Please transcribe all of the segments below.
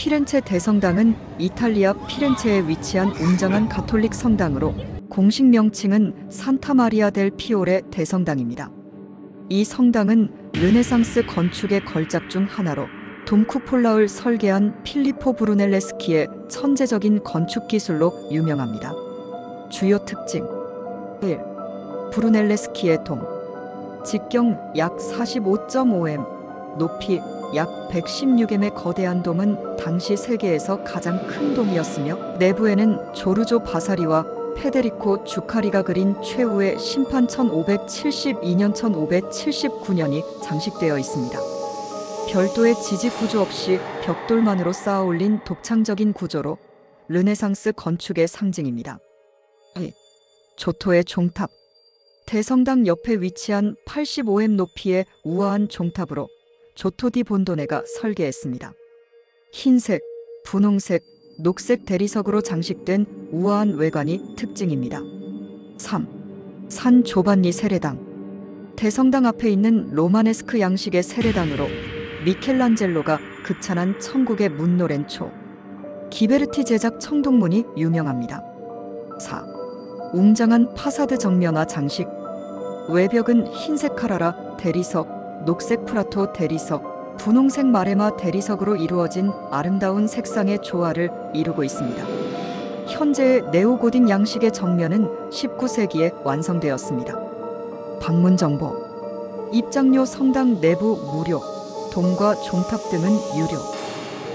피렌체 대성당은 이탈리아 피렌체에 위치한 웅장한 가톨릭 성당으로 공식 명칭은 산타 마리아 델 피오레 대성당입니다. 이 성당은 르네상스 건축의 걸작 중 하나로 돔 쿠폴라를 설계한 필리포 브루넬레스키의 천재적인 건축 기술로 유명합니다. 주요 특징 1. 브루넬레스키의 돔. 직경 약 45.5m, 높이 약 116m의 거대한 dom은 당시 세계에서 가장 큰 돔이었으며 내부에는 조르조 바사리와 페데리코 주카리가 그린 최후의 심판 1572년 1579년이 장식되어 있습니다. 별도의 지지 구조 없이 벽돌만으로 쌓아 올린 독창적인 구조로 르네상스 건축의 상징입니다. 2. 조토의 종탑. 대성당 옆에 위치한 85m 높이의 우아한 종탑으로 조토 디 본도네가 설계했습니다. 흰색, 분홍색, 녹색 대리석으로 장식된 우아한 외관이 특징입니다. 3. 산 조반니 세례당. 대성당 앞에 있는 로마네스크 양식의 세례당으로 미켈란젤로가 극찬한 천국의 문노렌초, 기베르티 제작 청동문이 유명합니다. 4. 웅장한 파사드 정면화 장식. 외벽은 흰색 카라라 대리석, 녹색 프라토 대리석, 분홍색 마레마 대리석으로 이루어진 아름다운 색상의 조화를 이루고 있습니다. 현재의 네오고딕 양식의 정면은 19세기에 완성되었습니다. 방문 정보. 입장료 성당 내부 무료, 돔과 종탑 등은 유료.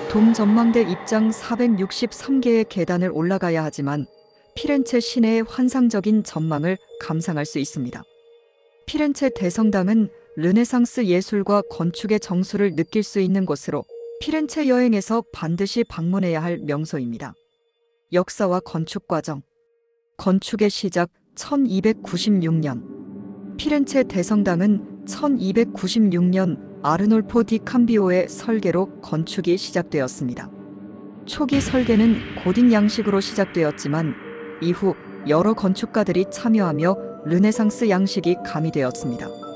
돔 전망대 입장 463개의 계단을 올라가야 하지만 피렌체 시내의 환상적인 전망을 감상할 수 있습니다. 피렌체 대성당은 르네상스 예술과 건축의 정수를 느낄 수 있는 곳으로 피렌체 여행에서 반드시 방문해야 할 명소입니다. 역사와 건축 과정. 건축의 시작 1296년. 피렌체 대성당은 1296년 아르놀포 디 캄비오의 설계로 건축이 시작되었습니다. 초기 설계는 고딕 양식으로 시작되었지만 이후 여러 건축가들이 참여하며 르네상스 양식이 가미되었습니다.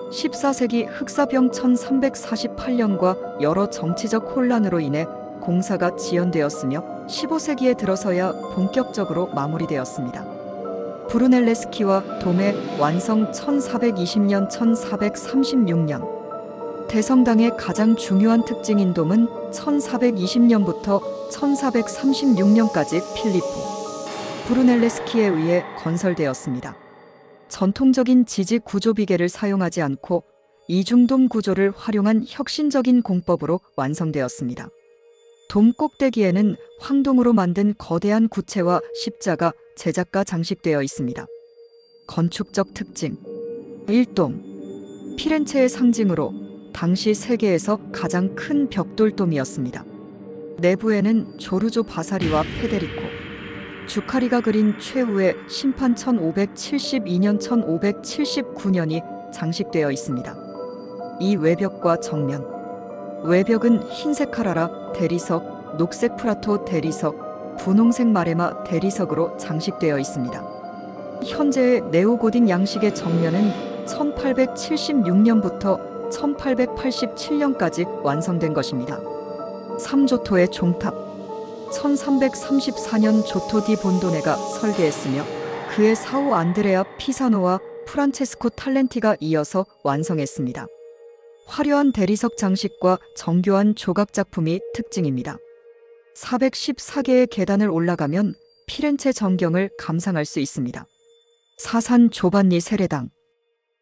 14세기 흑사병 1348년과 여러 정치적 혼란으로 인해 공사가 지연되었으며 15세기에 들어서야 본격적으로 마무리되었습니다. 브루넬레스키와 돔의 완성 1420년 1436년. 대성당의 가장 중요한 특징인 돔은 1420년부터 1436년까지 필리포 브루넬레스키에 의해 건설되었습니다. 전통적인 지지 구조 비계를 사용하지 않고 이중돔 구조를 활용한 혁신적인 공법으로 완성되었습니다. 돔 꼭대기에는 황동으로 만든 거대한 구체와 십자가, 제작가 장식되어 있습니다. 건축적 특징 1돔. 피렌체의 상징으로 당시 세계에서 가장 큰 벽돌돔이었습니다. 내부에는 조르조 바사리와 페데리코 주카리가 그린 최후의 심판 1572년 1579년이 장식되어 있습니다. 이 외벽과 정면. 외벽은 흰색 카라라 대리석, 녹색 프라토 대리석, 분홍색 마레마 대리석으로 장식되어 있습니다. 현재의 네오고딕 양식의 정면은 1876년부터 1887년까지 완성된 것입니다. 3조토의 종탑. 1334년 조토 디 본도네가 설계했으며 그의 사후 안드레아 피사노와 프란체스코 탈렌티가 이어서 완성했습니다. 화려한 대리석 장식과 정교한 조각 작품이 특징입니다. 414개의 계단을 올라가면 피렌체 전경을 감상할 수 있습니다. 사산 조반니 세례당.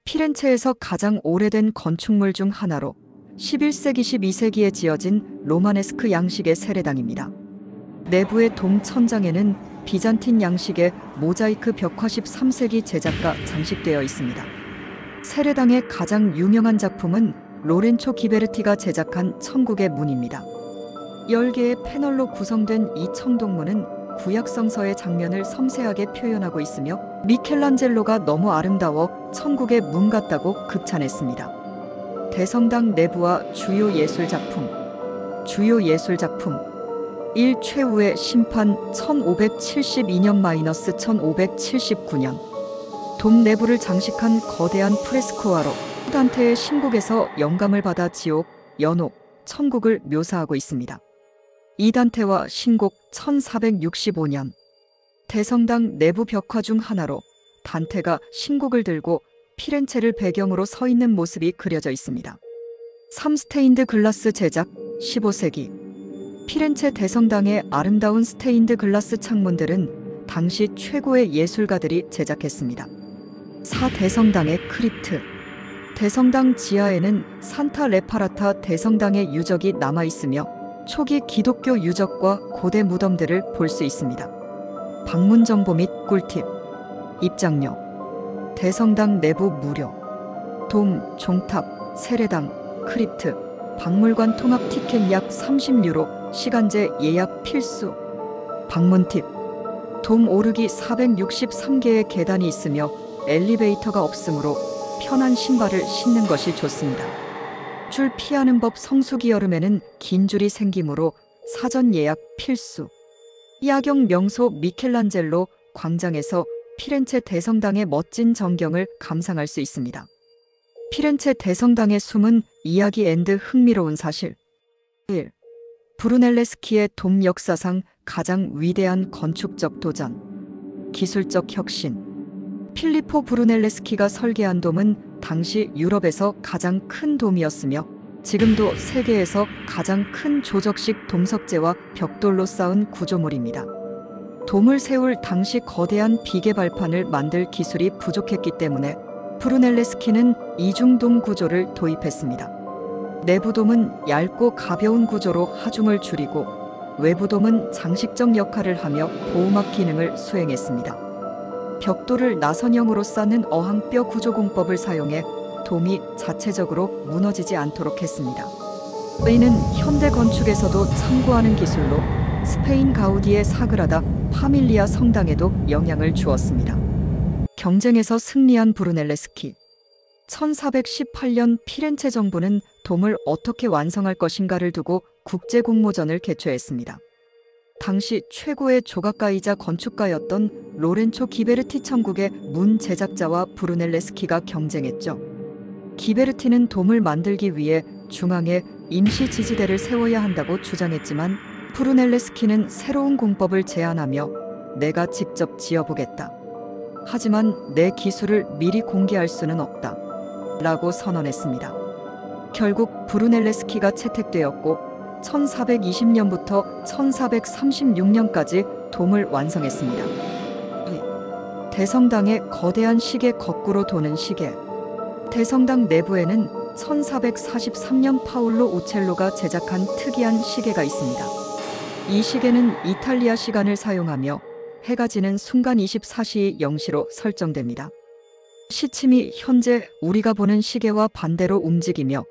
피렌체에서 가장 오래된 건축물 중 하나로 11세기 12세기에 지어진 로마네스크 양식의 세례당입니다. 내부의 돔 천장에는 비잔틴 양식의 모자이크 벽화 13세기 제작가 장식되어 있습니다. 세례당의 가장 유명한 작품은 로렌초 기베르티가 제작한 천국의 문입니다. 10개의 패널로 구성된 이 청동문은 구약성서의 장면을 섬세하게 표현하고 있으며 미켈란젤로가 너무 아름다워 천국의 문 같다고 극찬했습니다. 대성당 내부와 주요 예술작품. 주요 예술작품 1. 최후의 심판 1572년-1579년. 돔 내부를 장식한 거대한 프레스코화로 단테의 신곡에서 영감을 받아 지옥, 연옥, 천국을 묘사하고 있습니다. 이 단테와 신곡 1465년. 대성당 내부 벽화 중 하나로 단테가 신곡을 들고 피렌체를 배경으로 서 있는 모습이 그려져 있습니다. 3스테인드 글라스 제작 15세기. 피렌체 대성당의 아름다운 스테인드 글라스 창문들은 당시 최고의 예술가들이 제작했습니다. 4. 대성당의 크립트. 대성당 지하에는 산타 레파라타 대성당의 유적이 남아있으며 초기 기독교 유적과 고대 무덤들을 볼 수 있습니다. 방문 정보 및 꿀팁. 입장료. 대성당 내부 무료. 돔, 종탑, 세례당, 크립트, 박물관 통합 티켓 약 30유로, 시간제 예약 필수. 방문 팁. 돔 오르기 463개의 계단이 있으며 엘리베이터가 없으므로 편한 신발을 신는 것이 좋습니다. 줄 피하는 법. 성수기 여름에는 긴 줄이 생기므로 사전 예약 필수. 야경 명소 미켈란젤로 광장에서 피렌체 대성당의 멋진 전경을 감상할 수 있습니다. 피렌체 대성당의 숨은 이야기 앤드 흥미로운 사실. 1. 브루넬레스키의 돔 역사상 가장 위대한 건축적 도전. 기술적 혁신. 필리포 브루넬레스키가 설계한 돔은 당시 유럽에서 가장 큰 돔이었으며 지금도 세계에서 가장 큰 조적식 돔석재와 벽돌로 쌓은 구조물입니다. 돔을 세울 당시 거대한 비계 발판을 만들 기술이 부족했기 때문에 브루넬레스키는 이중돔 구조를 도입했습니다. 내부돔은 얇고 가벼운 구조로 하중을 줄이고 외부돔은 장식적 역할을 하며 보호막 기능을 수행했습니다. 벽돌을 나선형으로 쌓는 어항뼈 구조공법을 사용해 돔이 자체적으로 무너지지 않도록 했습니다. 이는 현대 건축에서도 참고하는 기술로 스페인 가우디의 사그라다 파밀리아 성당에도 영향을 주었습니다. 경쟁에서 승리한 브루넬레스키. 1418년 피렌체 정부는 돔을 어떻게 완성할 것인가를 두고 국제공모전을 개최했습니다. 당시 최고의 조각가이자 건축가였던 로렌초 기베르티 천국의 문 제작자와 브루넬레스키가 경쟁했죠. 기베르티는 돔을 만들기 위해 중앙에 임시 지지대를 세워야 한다고 주장했지만 브루넬레스키는 새로운 공법을 제안하며 내가 직접 지어보겠다. 하지만 내 기술을 미리 공개할 수는 없다. 라고 선언했습니다. 결국 브루넬레스키가 채택되었고 1420년부터 1436년까지 돔을 완성했습니다. 대성당의 거대한 시계. 거꾸로 도는 시계. 대성당 내부에는 1443년 파울로 우첼로가 제작한 특이한 시계가 있습니다. 이 시계는 이탈리아 시간을 사용하며 해가 지는 순간 24시 0시로 설정됩니다. 시침이 현재 우리가 보는 시계와 반대로 움직이며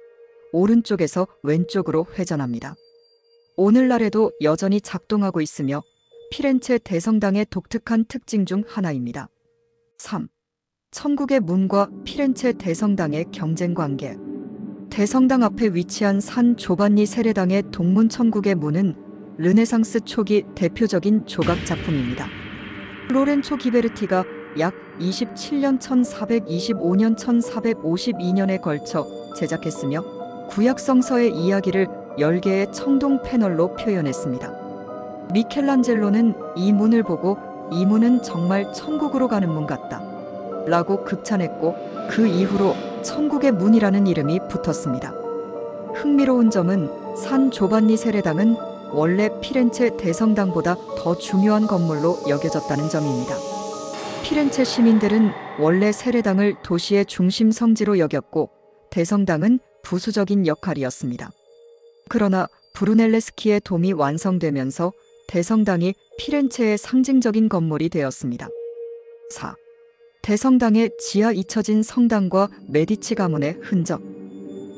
오른쪽에서 왼쪽으로 회전합니다. 오늘날에도 여전히 작동하고 있으며 피렌체 대성당의 독특한 특징 중 하나입니다. 3. 천국의 문과 피렌체 대성당의 경쟁 관계. 대성당 앞에 위치한 산 조반니 세례당의 동문 천국의 문은 르네상스 초기 대표적인 조각 작품입니다. 로렌초 기베르티가 약 27년 1425년 1452년에 걸쳐 제작했으며 구약 성서의 이야기를 10개의 청동 패널로 표현했습니다. 미켈란젤로는 이 문을 보고 이 문은 정말 천국으로 가는 문 같다 라고 극찬했고 그 이후로 천국의 문이라는 이름이 붙었습니다. 흥미로운 점은 산 조반니 세례당은 원래 피렌체 대성당보다 더 중요한 건물로 여겨졌다는 점입니다. 피렌체 시민들은 원래 세례당을 도시의 중심 성지로 여겼고 대성당은 부수적인 역할이었습니다. 그러나 브루넬레스키의 돔이 완성되면서 대성당이 피렌체의 상징적인 건물이 되었습니다. 4. 대성당의 지하 잊혀진 성당과 메디치 가문의 흔적.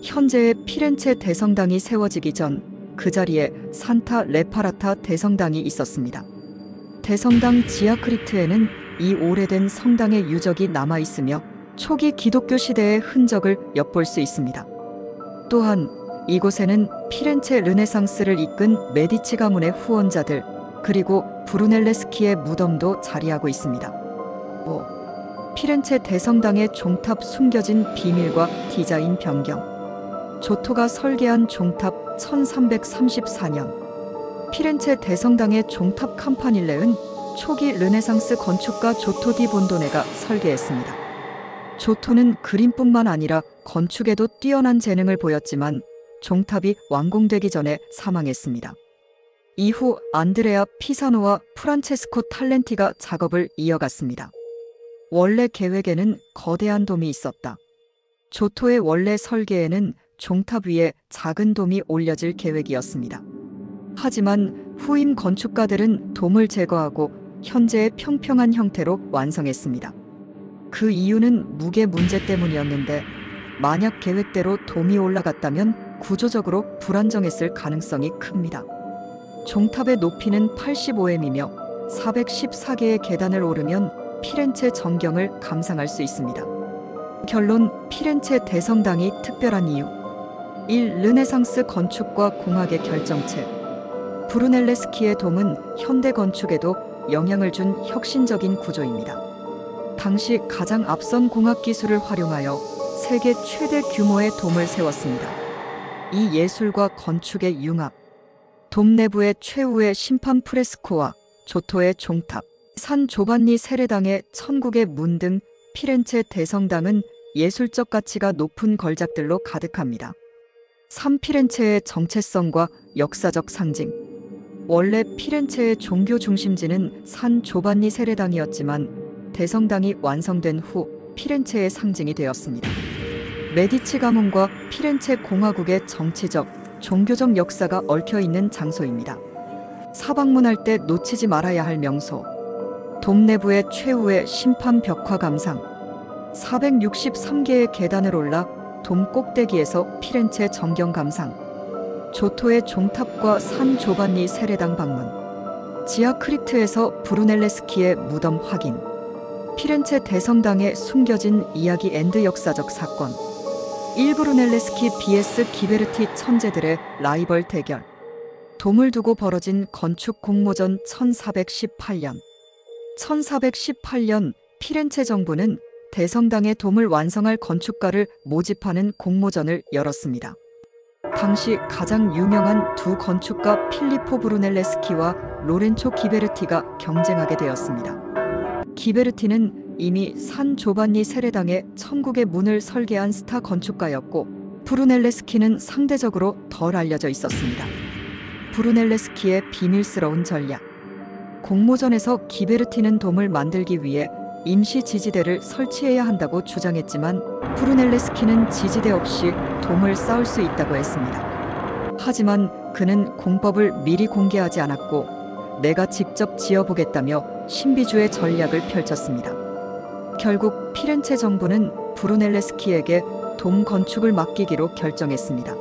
현재의 피렌체 대성당이 세워지기 전 그 자리에 산타 레파라타 대성당이 있었습니다. 대성당 지하 크립트에는 이 오래된 성당의 유적이 남아있으며 초기 기독교 시대의 흔적을 엿볼 수 있습니다. 또한 이곳에는 피렌체 르네상스를 이끈 메디치 가문의 후원자들 그리고 브루넬레스키의 무덤도 자리하고 있습니다. 5. 피렌체 대성당의 종탑 숨겨진 비밀과 디자인 변경. 조토가 설계한 종탑 1334년. 피렌체 대성당의 종탑 campanille는 초기 르네상스 건축가 조토 디 본도네가 설계했습니다. 조토는 그림뿐만 아니라 건축에도 뛰어난 재능을 보였지만 종탑이 완공되기 전에 사망했습니다. 이후 안드레아 피사노와 프란체스코 탈렌티가 작업을 이어갔습니다. 원래 계획에는 거대한 돔이 있었다. 조토의 원래 설계에는 종탑 위에 작은 돔이 올려질 계획이었습니다. 하지만 후임 건축가들은 돔을 제거하고 현재의 평평한 형태로 완성했습니다. 그 이유는 무게 문제 때문이었는데 만약 계획대로 돔이 올라갔다면 구조적으로 불안정했을 가능성이 큽니다. 종탑의 높이는 85m이며 414개의 계단을 오르면 피렌체 전경을 감상할 수 있습니다. 결론, 피렌체 대성당이 특별한 이유. 1. 르네상스 건축과 공학의 결정체. 브루넬레스키의 돔은 현대 건축에도 영향을 준 혁신적인 구조입니다. 당시 가장 앞선 공학 기술을 활용하여 세계 최대 규모의 돔을 세웠습니다. 이 예술과 건축의 융합. 돔 내부의 최후의 심판 프레스코와 조토의 종탑, 산 조반니 세례당의 천국의 문 등 피렌체 대성당은 예술적 가치가 높은 걸작들로 가득합니다. 3. 피렌체의 정체성과 역사적 상징. 원래 피렌체의 종교 중심지는 산 조반니 세례당이었지만 대성당이 완성된 후 피렌체의 상징이 되었습니다. 메디치 가문과 피렌체 공화국의 정치적, 종교적 역사가 얽혀 있는 장소입니다. 사방문할 때 놓치지 말아야 할 명소. 돔 내부의 최후의 심판 벽화 감상. 463개의 계단을 올라 돔 꼭대기에서 피렌체 전경 감상. 조토의 종탑과 산 조반니 세례당 방문. 지하 크리트에서 브루넬레스키의 무덤 확인. 피렌체 대성당에 숨겨진 이야기 앤드 역사적 사건. 1. 브루넬레스키 vs 기베르티 천재들의 라이벌 대결. 돔을 두고 벌어진 건축 공모전 1418년. 1418년 피렌체 정부는 대성당의 돔을 완성할 건축가를 모집하는 공모전을 열었습니다. 당시 가장 유명한 두 건축가 필리포 브루넬레스키와 로렌초 기베르티가 경쟁하게 되었습니다. 기베르티는 이미 산 조반니 세례당의 천국의 문을 설계한 스타 건축가였고 브루넬레스키는 상대적으로 덜 알려져 있었습니다. 브루넬레스키의 비밀스러운 전략. 공모전에서 기베르티는 돔을 만들기 위해 임시 지지대를 설치해야 한다고 주장했지만 브루넬레스키는 지지대 없이 돔을 쌓을 수 있다고 했습니다. 하지만 그는 공법을 미리 공개하지 않았고 내가 직접 지어보겠다며 신비주의 전략을 펼쳤습니다. 결국 피렌체 정부는 브루넬레스키에게 돔 건축을 맡기기로 결정했습니다.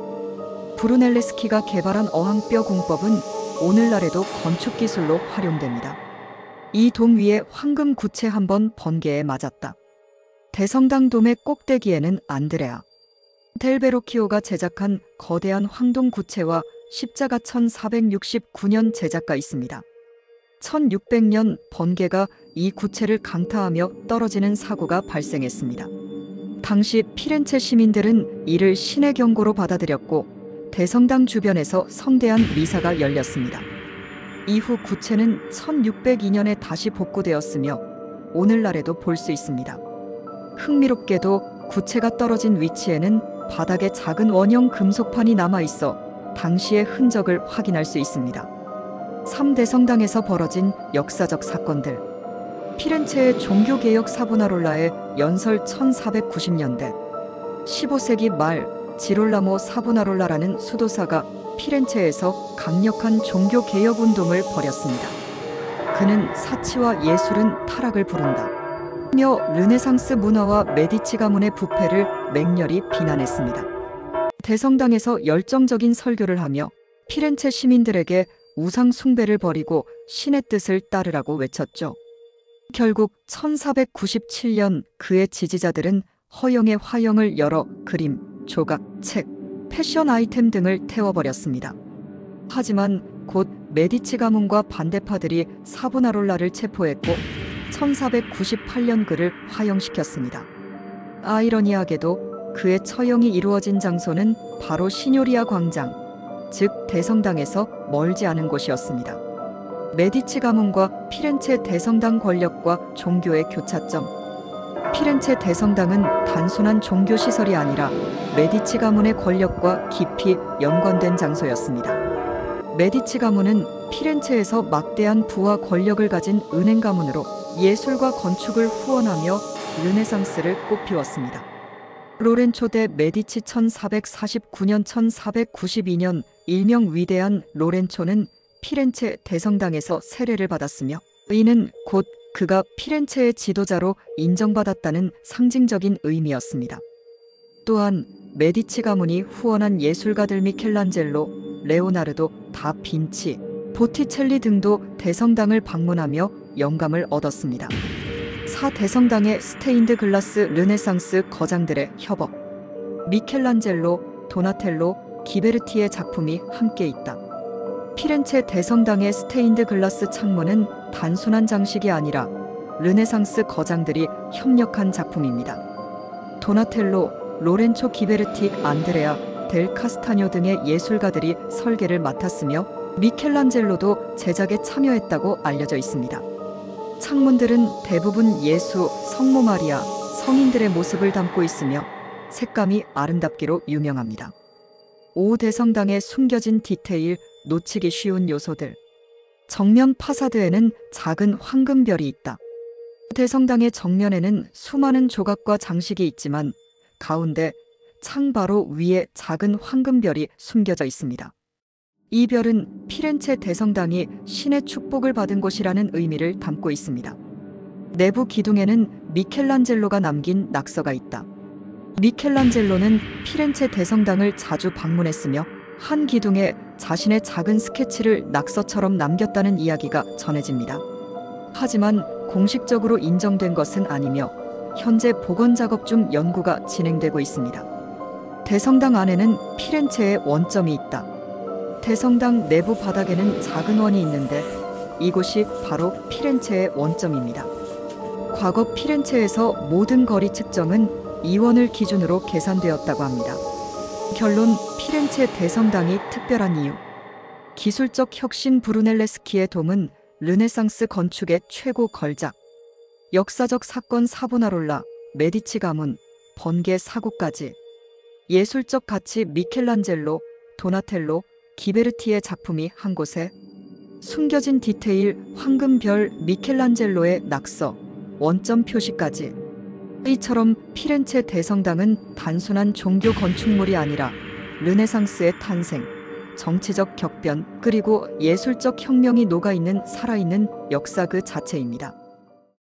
브루넬레스키가 개발한 어항뼈 공법은 오늘날에도 건축 기술로 활용됩니다. 이 돔 위에 황금 구체 한 번 번개에 맞았다. 대성당 돔의 꼭대기에는 안드레아 델 베로키오가 제작한 거대한 황동 구체와 십자가 1469년 제작가 있습니다. 1600년 번개가 이 구체를 강타하며 떨어지는 사고가 발생했습니다. 당시 피렌체 시민들은 이를 신의 경고로 받아들였고 대성당 주변에서 성대한 미사가 열렸습니다. 이후 구체는 1602년에 다시 복구되었으며 오늘날에도 볼 수 있습니다. 흥미롭게도 구체가 떨어진 위치에는 바닥에 작은 원형 금속판이 남아있어 당시의 흔적을 확인할 수 있습니다. 3대성당에서 벌어진 역사적 사건들. 피렌체의 종교개혁 사보나롤라의 연설 1490년대. 15세기 말 지롤라모 사보나롤라라는 수도사가 피렌체에서 강력한 종교개혁 운동을 벌였습니다. 그는 사치와 예술은 타락을 부른다 며 르네상스 문화와 메디치 가문의 부패를 맹렬히 비난했습니다. 대성당에서 열정적인 설교를 하며 피렌체 시민들에게 우상 숭배를 버리고 신의 뜻을 따르라고 외쳤죠. 결국 1497년 그의 지지자들은 허영의 화형을 열어 그림, 조각, 책, 패션 아이템 등을 태워버렸습니다. 하지만 곧 메디치 가문과 반대파들이 사보나롤라를 체포했고 1498년 그를 화형시켰습니다. 아이러니하게도 그의 처형이 이루어진 장소는 바로 시뇨리아 광장, 즉 대성당에서 멀지 않은 곳이었습니다. 메디치 가문과 피렌체 대성당 권력과 종교의 교차점. 피렌체 대성당은 단순한 종교 시설이 아니라 메디치 가문의 권력과 깊이 연관된 장소였습니다. 메디치 가문은 피렌체에서 막대한 부와 권력을 가진 은행 가문으로 예술과 건축을 후원하며 르네상스를 꽃피웠습니다. 로렌초 대 메디치 1449년 1492년 일명 위대한 로렌초는 피렌체 대성당에서 세례를 받았으며 이는 곧 그가 피렌체의 지도자로 인정받았다는 상징적인 의미였습니다. 또한 메디치 가문이 후원한 예술가들 미켈란젤로, 레오나르도, 다빈치, 보티첼리 등도 대성당을 방문하며 영감을 얻었습니다. 사 대성당의 스테인드 글라스 르네상스 거장들의 협업. 미켈란젤로, 도나텔로, 기베르티의 작품이 함께 있다. 피렌체 대성당의 스테인드 글라스 창문은 단순한 장식이 아니라 르네상스 거장들이 협력한 작품입니다. 도나텔로, 로렌초 기베르티, 안드레아, 델 카스타뇨 등의 예술가들이 설계를 맡았으며 미켈란젤로도 제작에 참여했다고 알려져 있습니다. 창문들은 대부분 예수, 성모 마리아, 성인들의 모습을 담고 있으며 색감이 아름답기로 유명합니다. 오 대성당의 숨겨진 디테일, 놓치기 쉬운 요소들. 정면 파사드에는 작은 황금별이 있다. 대성당의 정면에는 수많은 조각과 장식이 있지만 가운데 창 바로 위에 작은 황금별이 숨겨져 있습니다. 이 별은 피렌체 대성당이 신의 축복을 받은 곳이라는 의미를 담고 있습니다. 내부 기둥에는 미켈란젤로가 남긴 낙서가 있다. 미켈란젤로는 피렌체 대성당을 자주 방문했으며 한 기둥에 자신의 작은 스케치를 낙서처럼 남겼다는 이야기가 전해집니다. 하지만 공식적으로 인정된 것은 아니며 현재 복원 작업 중 연구가 진행되고 있습니다. 대성당 안에는 피렌체의 원점이 있다. 대성당 내부 바닥에는 작은 원이 있는데 이곳이 바로 피렌체의 원점입니다. 과거 피렌체에서 모든 거리 측정은 이 원을 기준으로 계산되었다고 합니다. 결론, 피렌체 대성당이 특별한 이유. 기술적 혁신 브루넬레스키의 돔은 르네상스 건축의 최고 걸작. 역사적 사건 사보나롤라, 메디치 가문, 번개 사고까지. 예술적 가치 미켈란젤로, 도나텔로, 기베르티의 작품이 한 곳에. 숨겨진 디테일 황금별 미켈란젤로의 낙서, 원점 표시까지. 이처럼 피렌체 대성당은 단순한 종교 건축물이 아니라 르네상스의 탄생, 정치적 격변, 그리고 예술적 혁명이 녹아있는 살아있는 역사 그 자체입니다.